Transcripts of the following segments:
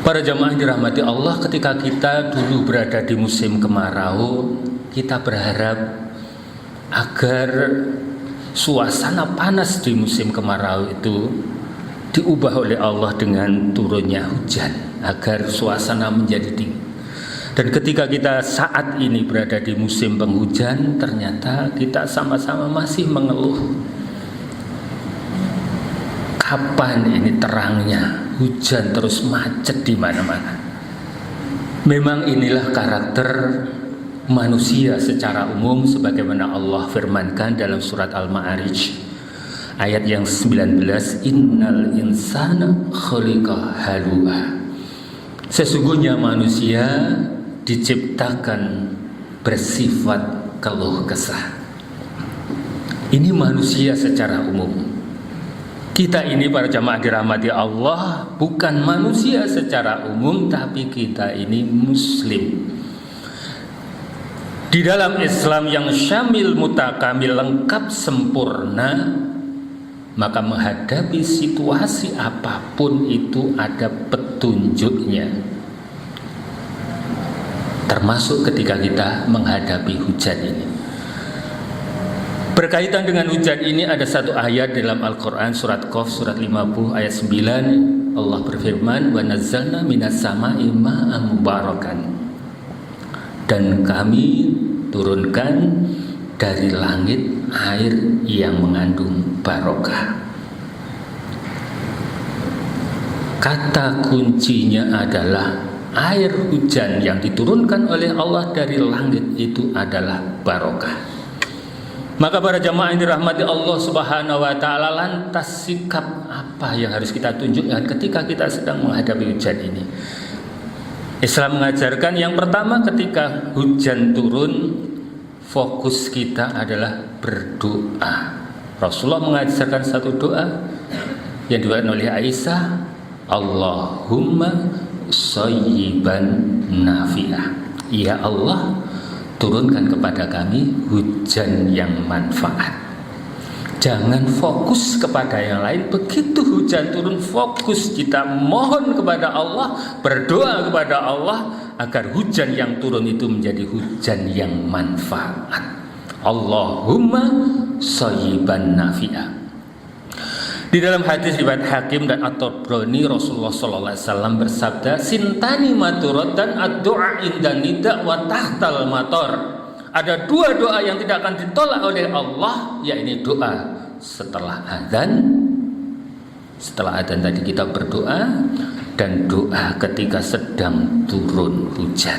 Para jamaah dirahmati Allah, ketika kita dulu berada di musim kemarau, kita berharap agar suasana panas di musim kemarau itu diubah oleh Allah dengan turunnya hujan, agar suasana menjadi dingin. Dan ketika kita saat ini berada di musim penghujan, ternyata kita sama-sama masih mengeluh. Kapan ini terangnya? Hujan terus macet di mana-mana. Memang inilah karakter manusia secara umum, sebagaimana Allah firmankan dalam surat Al-Ma'arij ayat yang 19, innal insana khuliqa halu'a. Sesungguhnya manusia diciptakan bersifat keluh kesah. Ini manusia secara umum. Kita ini para jamaah dirahmati Allah bukan manusia secara umum, tapi kita ini muslim. Di dalam Islam yang syamil mutakamil, lengkap sempurna, maka menghadapi situasi apapun itu ada petunjuknya. Termasuk ketika kita menghadapi hujan ini. Berkaitan dengan hujan ini ada satu ayat dalam Al-Quran, surat Qaf, surat 50 ayat 9. Allah berfirman, wa nazzalna minas sama'i ma'an mubarakan. Dan kami turunkan dari langit air yang mengandung barokah. Kata kuncinya adalah air hujan yang diturunkan oleh Allah dari langit itu adalah barokah. Maka para jamaah yang dirahmati Allah Subhanahu wa taala, lantas sikap apa yang harus kita tunjukkan ketika kita sedang menghadapi hujan ini? Islam mengajarkan yang pertama, ketika hujan turun, fokus kita adalah berdoa. Rasulullah mengajarkan satu doa yang dibacakan oleh Aisyah, Allahumma shayyiban nafi'ah. Ya Allah, turunkan kepada kami hujan yang manfaat. Jangan fokus kepada yang lain. Begitu hujan turun, fokus kita mohon kepada Allah, berdoa kepada Allah agar hujan yang turun itu menjadi hujan yang manfaat. Allahumma shayyiban nafi'ah. Di dalam hadis riwayat Hakim dan At-Tabrani, Rasulullah SAW bersabda, sintani maturatan ad-du'a inda nida wa tahtal mator. Ada dua doa yang tidak akan ditolak oleh Allah, yaitu doa setelah adzan. Setelah adzan tadi kita berdoa, dan doa ketika sedang turun hujan.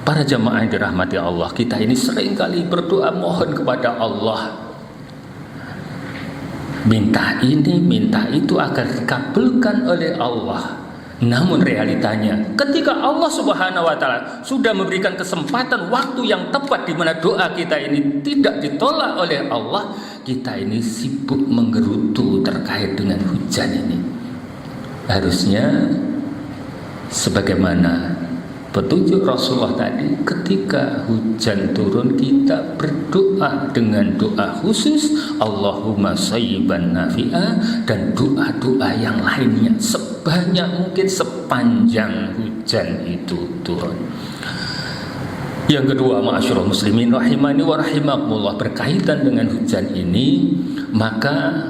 Para jamaah yang dirahmati Allah, kita ini seringkali berdoa mohon kepada Allah, minta ini, minta itu agar dikabulkan oleh Allah. Namun realitanya, ketika Allah Subhanahu wa taala sudah memberikan kesempatan waktu yang tepat di mana doa kita ini tidak ditolak oleh Allah, kita ini sibuk menggerutu terkait dengan hujan ini. Harusnya sebagaimana petunjuk Rasulullah tadi, ketika hujan turun kita berdoa dengan doa khusus, Allahumma shayyiban nafi'ah, dan doa-doa yang lainnya sebanyak mungkin sepanjang hujan itu turun. Yang kedua, ma'asyiral muslimin rahimani wa rahimakumullah, berkaitan dengan hujan ini, maka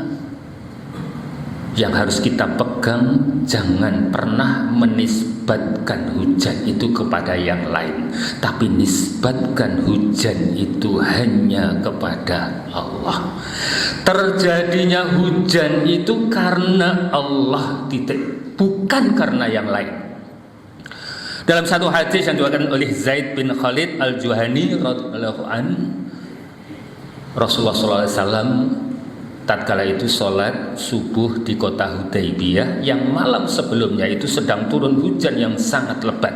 yang harus kita pegang, jangan pernah menisbatkan hujan itu kepada yang lain, tapi nisbatkan hujan itu hanya kepada Allah. Terjadinya hujan itu karena Allah, titik, bukan karena yang lain. Dalam satu hadis yang diriwayatkan oleh Zaid bin Khalid Al-Juhani radhiyallahu anhu, Rasulullah SAW tatkala itu sholat subuh di kota Hudaybiyah, yang malam sebelumnya itu sedang turun hujan yang sangat lebat.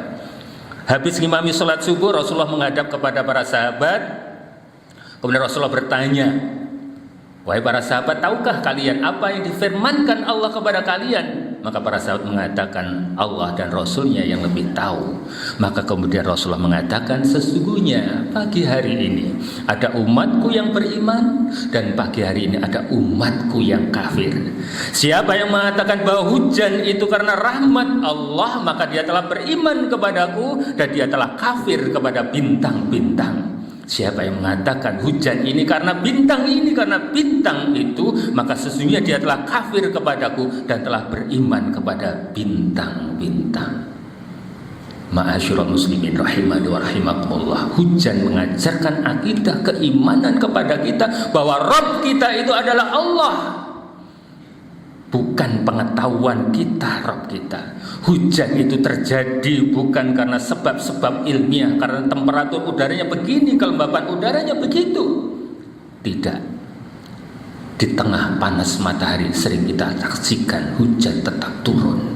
Habis ngimami sholat subuh, Rasulullah menghadap kepada para sahabat. Kemudian Rasulullah bertanya, wahai para sahabat, tahukah kalian apa yang difirmankan Allah kepada kalian? Maka para sahabat mengatakan Allah dan Rasulnya yang lebih tahu. Maka kemudian Rasulullah mengatakan, sesungguhnya pagi hari ini ada umatku yang beriman, dan pagi hari ini ada umatku yang kafir. Siapa yang mengatakan bahwa hujan itu karena rahmat Allah, maka dia telah beriman kepadaku, dan dia telah kafir kepada bintang-bintang. Siapa yang mengatakan hujan ini karena bintang itu, maka sesungguhnya dia telah kafir kepadaku dan telah beriman kepada bintang-bintang. Ma'asyiral muslimin rahimani wa rahimakumullah. Hujan mengajarkan akidah keimanan kepada kita bahwa Rabb kita itu adalah Allah, bukan pengetahuan kita Rabb kita. Hujan itu terjadi bukan karena sebab-sebab ilmiah, karena temperatur udaranya begini, kelembapan udaranya begitu. Tidak. Di tengah panas matahari sering kita saksikan hujan tetap turun.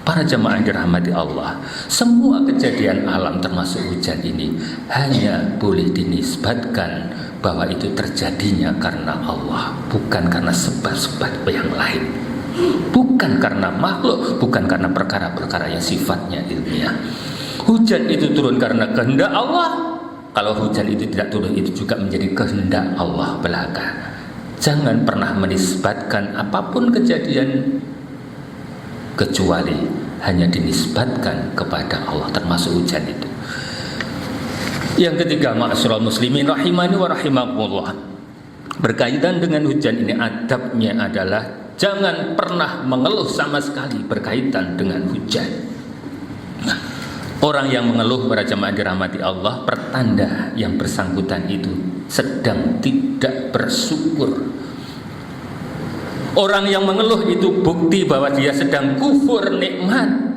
Para jamaah yang dirahmati Allah, semua kejadian alam termasuk hujan ini hanya boleh dinisbatkan bahwa itu terjadinya karena Allah, bukan karena sebab-sebab yang lain. Bukan karena makhluk, bukan karena perkara-perkara yang sifatnya ilmiah. Hujan itu turun karena kehendak Allah. Kalau hujan itu tidak turun, itu juga menjadi kehendak Allah belaka. Jangan pernah menisbatkan apapun kejadian kecuali hanya dinisbatkan kepada Allah, termasuk hujan itu. Yang ketiga, ma'asyiral muslimin rahimani wa rahimakumullah. Berkaitan dengan hujan ini, adabnya adalah jangan pernah mengeluh sama sekali berkaitan dengan hujan. Orang yang mengeluh, para jamaah dirahmati Allah, pertanda yang bersangkutan itu sedang tidak bersyukur. Orang yang mengeluh itu bukti bahwa dia sedang kufur nikmat.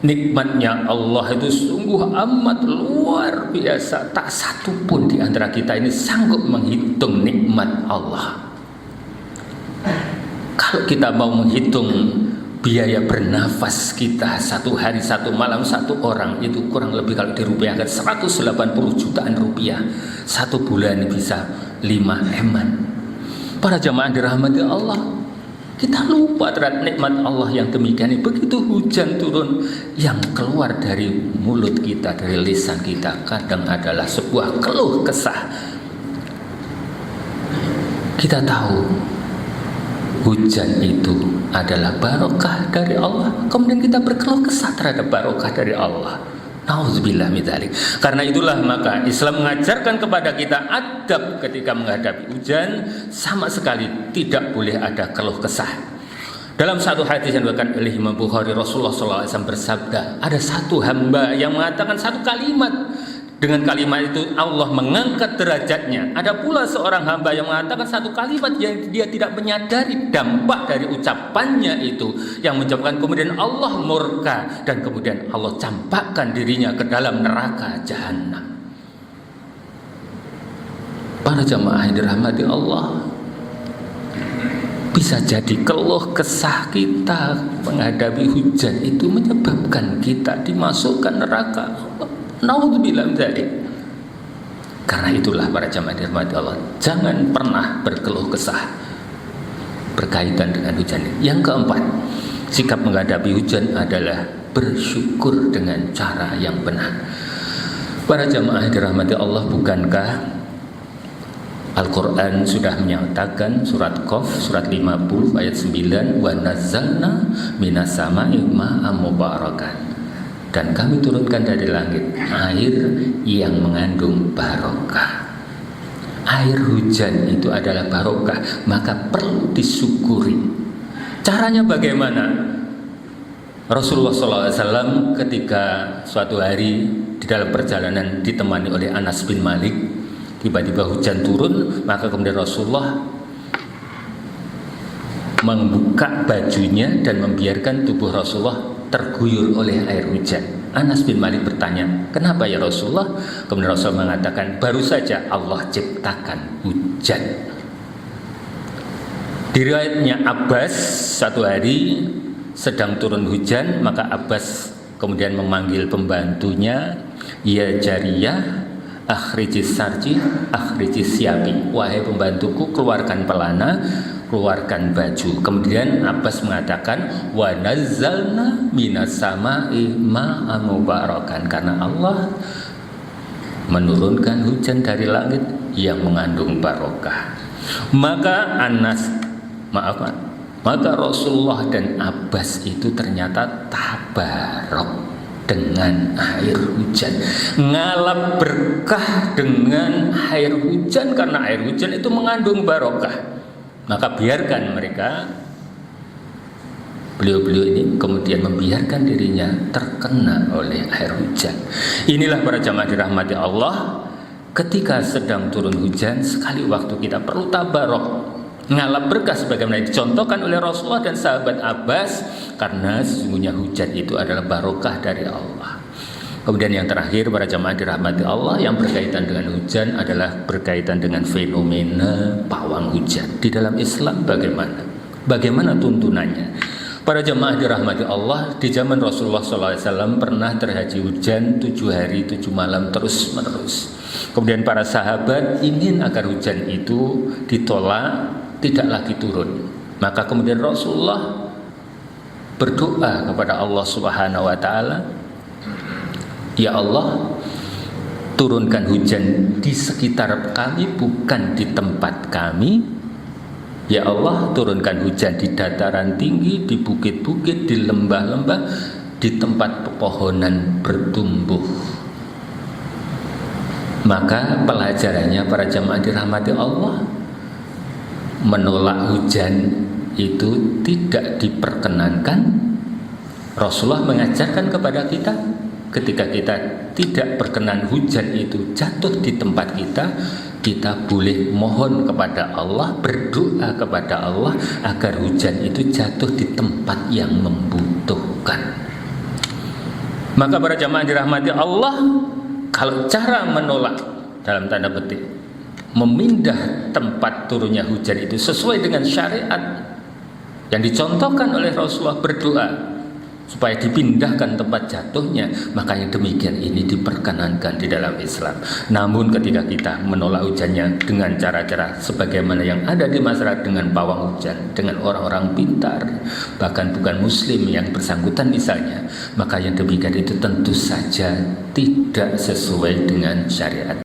Nikmatnya Allah itu sungguh amat luar biasa. Tak satu pun di antara kita ini sanggup menghitung nikmat Allah. Kalau kita mau menghitung biaya bernafas kita satu hari, satu malam, satu orang, itu kurang lebih kalau dirupiahkan 180 jutaan rupiah. Satu bulan bisa 5 eman. Para jamaah dirahmati Allah, kita lupa terhadap nikmat Allah yang demikian ini. Begitu hujan turun, yang keluar dari mulut kita, dari lisan kita kadang adalah sebuah keluh kesah. Kita tahu hujan itu adalah barokah dari Allah, kemudian kita berkeluh kesah terhadap barokah dari Allah. Nauzubillah min dzalik. Karena itulah maka Islam mengajarkan kepada kita adab ketika menghadapi hujan, sama sekali tidak boleh ada keluh kesah. Dalam satu hadis yang diriwayatkan oleh Imam Bukhari, Rasulullah SAW bersabda, ada satu hamba yang mengatakan satu kalimat, dengan kalimat itu Allah mengangkat derajatnya. Ada pula seorang hamba yang mengatakan satu kalimat yang dia tidak menyadari dampak dari ucapannya itu, yang menyebabkan kemudian Allah murka dan kemudian Allah campakkan dirinya ke dalam neraka jahanam. Para jamaah yang dirahmati Allah, bisa jadi keluh kesah kita menghadapi hujan itu menyebabkan kita dimasukkan neraka. Naudzubillah min dzalik. Karena itulah para jamaah dirahmati Allah, jangan pernah berkeluh kesah berkaitan dengan hujan. Yang keempat, sikap menghadapi hujan adalah bersyukur dengan cara yang benar. Para jamaah dirahmati Allah, bukankah Al-Quran sudah menyatakan, surat Qaf surat 50 ayat 9, wa nazzalna minas sama'i ma'am mubarakan, dan kami turunkan dari langit air yang mengandung barokah. Air hujan itu adalah barokah, maka perlu disyukuri. Caranya bagaimana? Rasulullah SAW ketika suatu hari di dalam perjalanan ditemani oleh Anas bin Malik, tiba-tiba hujan turun, maka kemudian Rasulullah membuka bajunya dan membiarkan tubuh Rasulullah terguyur oleh air hujan. Anas bin Malik bertanya, kenapa ya Rasulullah? Kemudian Rasulullah mengatakan, baru saja Allah ciptakan hujan. Di riwayatnya Abbas, satu hari sedang turun hujan, maka Abbas kemudian memanggil pembantunya, ya jariyah, akhrijis sarji, akhrijis siabi. Wahai pembantuku, keluarkan pelana, keluarkan baju. Kemudian Abbas mengatakan wa nazzalna minas sama'i ma'an mubarakan, karena Allah menurunkan hujan dari langit yang mengandung barokah. Maka Rasulullah dan Abbas itu ternyata tabarok dengan air hujan, ngalap berkah dengan air hujan, karena air hujan itu mengandung barokah. Maka biarkan mereka, beliau-beliau ini kemudian membiarkan dirinya terkena oleh air hujan. Inilah para jamaah dirahmati Allah, ketika sedang turun hujan, sekali waktu kita perlu tabarok, ngalap berkah sebagaimana dicontohkan oleh Rasulullah dan sahabat Abbas, karena sesungguhnya hujan itu adalah barokah dari Allah. Kemudian yang terakhir para jamaah dirahmati Allah, yang berkaitan dengan hujan adalah berkaitan dengan fenomena pawang hujan. Di dalam Islam bagaimana tuntunannya? Para jamaah dirahmati Allah, di zaman Rasulullah SAW pernah terjadi hujan 7 hari 7 malam terus menerus. Kemudian para sahabat ingin agar hujan itu ditolak, tidak lagi turun. Maka kemudian Rasulullah berdoa kepada Allah Subhanahu wa taala, ya Allah, turunkan hujan di sekitar kami, bukan di tempat kami. Ya Allah, turunkan hujan di dataran tinggi, di bukit-bukit, di lembah-lembah, di tempat pepohonan bertumbuh. Maka pelajarannya para jamaah dirahmati Allah, menolak hujan itu tidak diperkenankan. Rasulullah mengajarkan kepada kita, ketika kita tidak berkenan hujan itu jatuh di tempat kita, kita boleh mohon kepada Allah, berdoa kepada Allah agar hujan itu jatuh di tempat yang membutuhkan. Maka para jamaah dirahmati Allah, kalau cara menolak dalam tanda petik, memindah tempat turunnya hujan itu sesuai dengan syariat yang dicontohkan oleh Rasulullah, berdoa supaya dipindahkan tempat jatuhnya, maka yang demikian ini diperkenankan di dalam Islam. Namun ketika kita menolak hujannya dengan cara-cara sebagaimana yang ada di masyarakat, dengan pawang hujan, dengan orang-orang pintar, bahkan bukan muslim yang bersangkutan misalnya, maka yang demikian itu tentu saja tidak sesuai dengan syariat.